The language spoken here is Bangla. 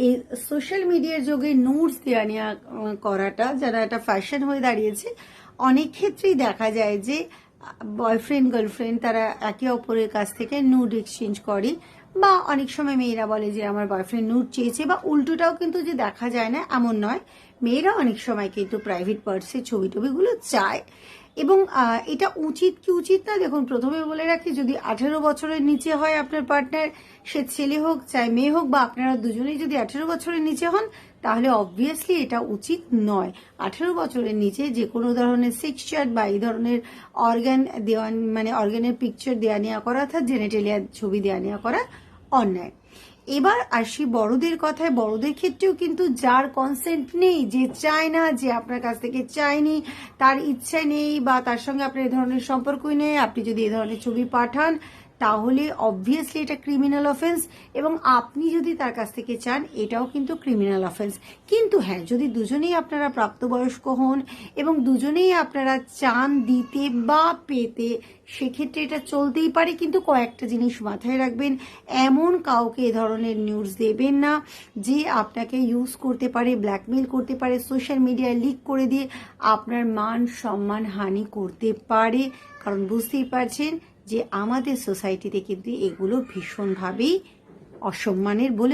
এই সোশ্যাল মিডিয়ার যুগে নুডস দেওয়া নেওয়া করাটা যারা একটা ফ্যাশন হয়ে দাঁড়িয়েছে, অনেক ক্ষেত্রেই দেখা যায় যে বয়ফ্রেন্ড গার্লফ্রেন্ড তারা একে অপরের কাছ থেকে নুড এক্সচেঞ্জ করে, বা অনেক সময় মেয়েরা বলে যে আমার বয়ফ্রেন্ড নুড চেয়েছে, বা উল্টোটাও কিন্তু যে দেখা যায় না এমন নয়, মেয়েরা অনেক সময় কিন্তু প্রাইভেট পার্টসের ছবি টবিগুলো চায়। এবং এটা উচিত কি উচিত না, দেখুন প্রথমে বলে রাখি, যদি 18 বছরের নিচে হয় আপনার পার্টনার, সে ছেলে হোক চাই মেয়ে হোক, বা আপনারা দুজনেই যদি 18 বছরের নিচে হন, তাহলে অবভিয়াসলি এটা উচিত নয়। 18 বছরের নিচে যে কোনো ধরনের সেক্স চ্যাট বা এই ধরনের অর্গান দেওয়া, মানে অর্গানের পিকচার দেওয়া নেওয়া করা, অর্থাৎ জেনেটেলিয়ার ছবি দেওয়া নেওয়া করা অন্যায়। এবার আসি বড়দের কথায়। বড়দের ক্ষেত্রেও কিন্তু যার কনসেন্ট নেই, যে চায় না, যে আপনার কাছ থেকে চায়নি, তার ইচ্ছা নেই, বা তার সঙ্গে আপনার এ ধরনের সম্পর্কই নেই, আপনি যদি এ ধরনের ছবি পাঠান, তাহলে অবভিয়াসলি এটা ক্রিমিনাল অফেন্স। এবং আপনি যদি তার কাছ থেকে চান, এটাও কিন্তু ক্রিমিনাল অফেন্স। কিন্তু হ্যাঁ, যদি দুজনেই আপনারা প্রাপ্তবয়স্ক হন এবং দুজনেই আপনারা চান দিতে বা পেতে, সেক্ষেত্রে এটা চলতেই পারে। কিন্তু কয়েকটা জিনিস মাথায় রাখবেন, এমন কাউকে এ ধরনের নিউজ দেবেন না যে আপনাকে ইউজ করতে পারে, ব্ল্যাকমেল করতে পারে, সোশ্যাল মিডিয়ায় লিক করে দিয়ে আপনার মান সম্মান হানি করতে পারে। কারণ বুঝতেই পারছেন যে আমাদের সোসাইটিতে কিন্তু এগুলো ভীষণভাবেই অসম্মানের বলে